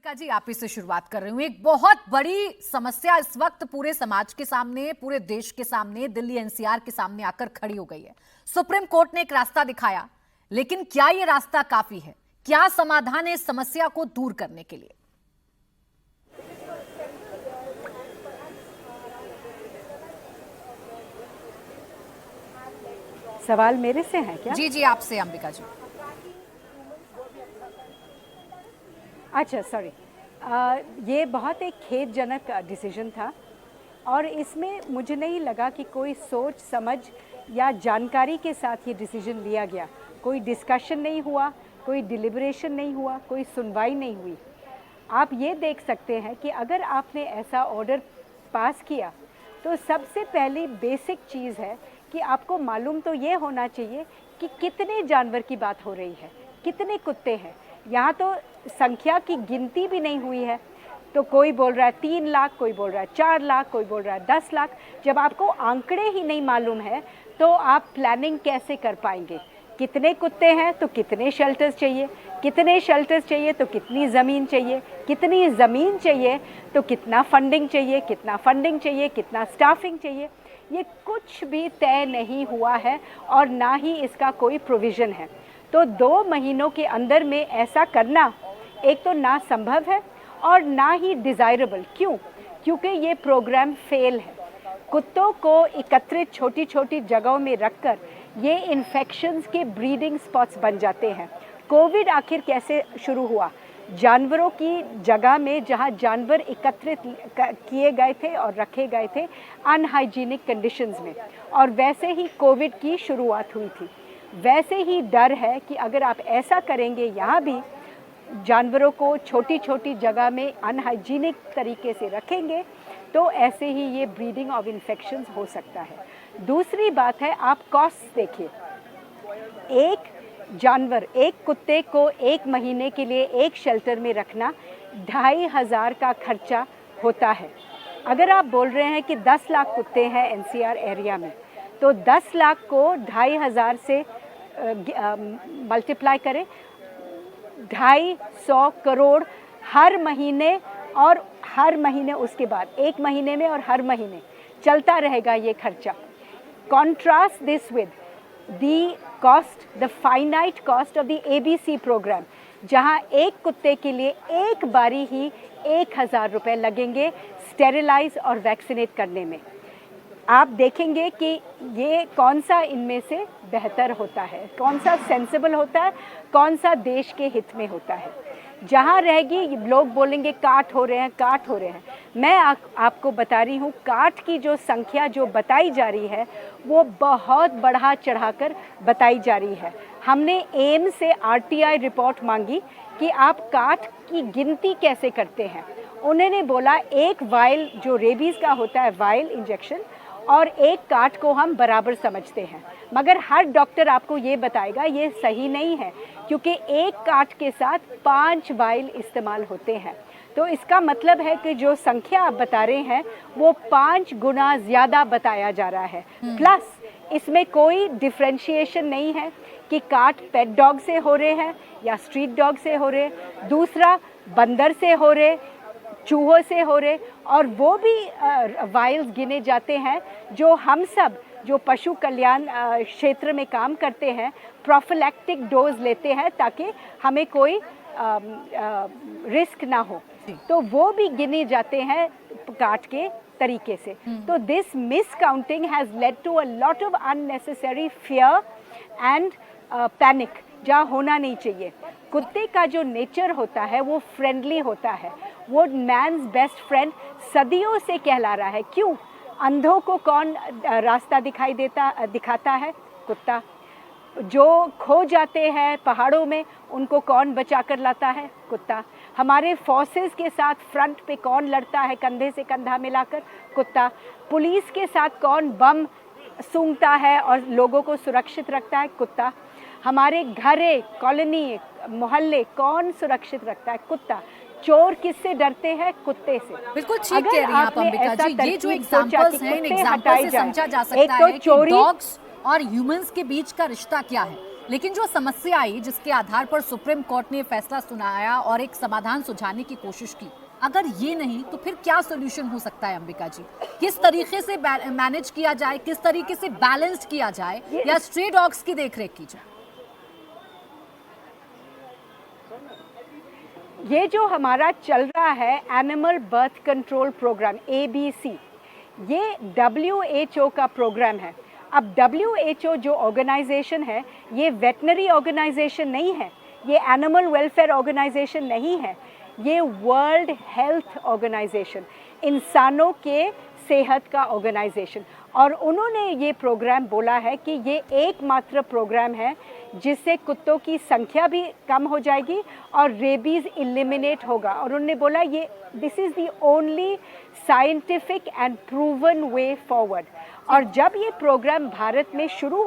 अंबिका जी, आप ही से शुरुआत कर रही हूँ। एक बहुत बड़ी समस्या इस वक्त पूरे समाज के सामने, पूरे देश के सामने, दिल्ली एनसीआर के सामने आकर खड़ी हो गई है। सुप्रीम कोर्ट ने एक रास्ता दिखाया, लेकिन क्या यह रास्ता काफी है? क्या समाधान है इस समस्या को दूर करने के लिए? सवाल मेरे से है क्या? जी जी, आपसे अंबिका जी। अच्छा, सॉरी। ये बहुत एक खेदजनक डिसीजन था और इसमें मुझे नहीं लगा कि कोई सोच समझ या जानकारी के साथ ये डिसीजन लिया गया। कोई डिस्कशन नहीं हुआ, कोई डिलिब्रेशन नहीं हुआ, कोई सुनवाई नहीं हुई। आप ये देख सकते हैं कि अगर आपने ऐसा ऑर्डर पास किया तो सबसे पहली बेसिक चीज़ है कि आपको मालूम तो ये होना चाहिए कि कितने जानवर की बात हो रही है, कितने कुत्ते हैं। यहाँ तो संख्या की गिनती भी नहीं हुई है। तो कोई बोल रहा है 3 लाख, कोई बोल रहा है 4 लाख, कोई बोल रहा है 10 लाख। जब आपको आंकड़े ही नहीं मालूम है तो आप प्लानिंग कैसे कर पाएंगे? कितने कुत्ते हैं तो कितने शेल्टर्स चाहिए, कितने शेल्टर्स चाहिए तो कितनी ज़मीन चाहिए, कितनी ज़मीन चाहिए तो कितना फंडिंग चाहिए, कितना फंडिंग चाहिए, कितना स्टाफिंग चाहिए। ये कुछ भी तय नहीं हुआ है और ना ही इसका कोई प्रोविज़न है। तो 2 महीनों के अंदर में ऐसा करना एक तो ना संभव है और ना ही डिज़ायरेबल। क्यों? क्योंकि ये प्रोग्राम फेल है। कुत्तों को एकत्रित छोटी छोटी जगहों में रखकर ये इन्फेक्शंस के ब्रीडिंग स्पॉट्स बन जाते हैं। कोविड आखिर कैसे शुरू हुआ? जानवरों की जगह में जहाँ जानवर एकत्रित किए गए थे और रखे गए थे अनहाइजीनिक कंडीशंस में, और वैसे ही कोविड की शुरुआत हुई थी। वैसे ही डर है कि अगर आप ऐसा करेंगे, यहाँ भी जानवरों को छोटी छोटी जगह में अनहाइजीनिक तरीके से रखेंगे, तो ऐसे ही ये ब्रीडिंग ऑफ इन्फेक्शंस हो सकता है। दूसरी बात है, आप कॉस्ट देखिए। एक जानवर, एक कुत्ते को 1 महीने के लिए एक शेल्टर में रखना 2500 का खर्चा होता है। अगर आप बोल रहे हैं कि 10 लाख कुत्ते हैं एनसीआर एरिया में, तो 10 लाख को 2500 से मल्टीप्लाई करें, 250 करोड़ हर महीने, और हर महीने उसके बाद 1 महीने में और हर महीने चलता रहेगा ये खर्चा। Contrast this with the cost, the finite cost of the ABC programme, जहां एक कुत्ते के लिए एक बारी ही 1000 रुपये लगेंगे स्टेरिलाइज और वैक्सीनेट करने में। आप देखेंगे कि ये कौन सा इनमें से बेहतर होता है, कौन सा सेंसिबल होता है, कौन सा देश के हित में होता है। जहाँ रहेगी, लोग बोलेंगे काट हो रहे हैं, काट हो रहे हैं। मैं आपको बता रही हूँ, काट की जो संख्या जो बताई जा रही है वो बहुत बढ़ा चढ़ाकर बताई जा रही है। हमने एम्स से आरटीआई रिपोर्ट मांगी कि आप काट की गिनती कैसे करते हैं। उन्होंने बोला एक वायल जो रेबीज़ का होता है, वायल इंजेक्शन, और एक काट को हम बराबर समझते हैं। मगर हर डॉक्टर आपको ये बताएगा ये सही नहीं है, क्योंकि एक काट के साथ 5 वायल इस्तेमाल होते हैं। तो इसका मतलब है कि जो संख्या आप बता रहे हैं वो 5 गुना ज़्यादा बताया जा रहा है। प्लस इसमें कोई डिफ्रेंशिएशन नहीं है कि काट पेट डॉग से हो रहे हैं या स्ट्रीट डॉग से हो रहे, दूसरा बंदर से हो रहे, चूहों से हो रहे, और वो भी वायल्स गिने जाते हैं जो हम सब जो पशु कल्याण क्षेत्र में काम करते हैं प्रोफिलैक्टिक डोज लेते हैं ताकि हमें कोई रिस्क ना हो, तो वो भी गिने जाते हैं काट के तरीके से। तो this miscounting has led to a lot of unnecessary fear and panic, जहाँ होना नहीं चाहिए। कुत्ते का जो नेचर होता है वो फ्रेंडली होता है, वो मैन्स बेस्ट फ्रेंड सदियों से कहला रहा है। क्यों? अंधों को कौन रास्ता दिखाता है? कुत्ता। जो खो जाते हैं पहाड़ों में उनको कौन बचा कर लाता है? कुत्ता। हमारे फोर्सेस के साथ फ्रंट पे कौन लड़ता है कंधे से कंधा मिलाकर? कुत्ता। पुलिस के साथ कौन बम सूंघता है और लोगों को सुरक्षित रखता है? कुत्ता। हमारे घरे, कॉलोनी, मोहल्ले कौन सुरक्षित रखता है? कुत्ता। चोर किससे डरते हैं? कुत्ते से। बिल्कुल ठीक कह रही हैं आप अंबिका जी। ये जो एग्जांपल्स हैं, इन एग्जांपल से समझा जा सकता है कि डॉग्स और ह्यूमंस के बीच का रिश्ता क्या है। लेकिन जो समस्या आई जिसके आधार पर सुप्रीम कोर्ट ने फैसला सुनाया और एक समाधान सुझाने की कोशिश की, अगर ये नहीं तो फिर क्या सॉल्यूशन हो सकता है अंबिका जी? किस तरीके से मैनेज किया जाए, किस तरीके से बैलेंस्ड किया जाए, या स्ट्रे डॉग्स की देखरेख की जाए? ये जो हमारा चल रहा है animal birth control programme ABC, ये WHO का प्रोग्राम है। अब WHO जो ऑर्गेनाइजेशन है, ये वेटनरी ऑर्गेनाइजेशन नहीं है, ये एनिमल वेलफेयर ऑर्गेनाइजेशन नहीं है, ये वर्ल्ड हेल्थ ऑर्गेनाइजेशन, इंसानों के सेहत का ऑर्गेनाइजेशन। और उन्होंने ये प्रोग्राम बोला है कि ये एकमात्र प्रोग्राम है जिससे कुत्तों की संख्या भी कम हो जाएगी और रेबीज़ एलिमिनेट होगा। और उन्होंने बोला ये this is the only scientific and proven way forward. और जब ये प्रोग्राम भारत में शुरू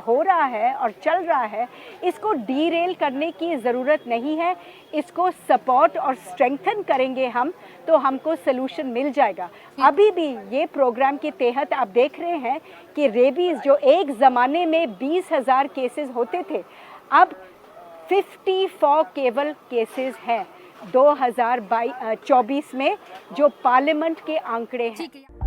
हो रहा है और चल रहा है, इसको डीरेल करने की ज़रूरत नहीं है, इसको सपोर्ट और स्ट्रेंथन करेंगे हम तो हमको सोल्यूशन मिल जाएगा। अभी भी ये प्रोग्राम के तहत आप देख रहे हैं कि रेबीज़ जो एक ज़माने में 20,000 केसेस होते थे, अब 54 केवल केसेस हैं 2024 में, जो पार्लियामेंट के आंकड़े हैं।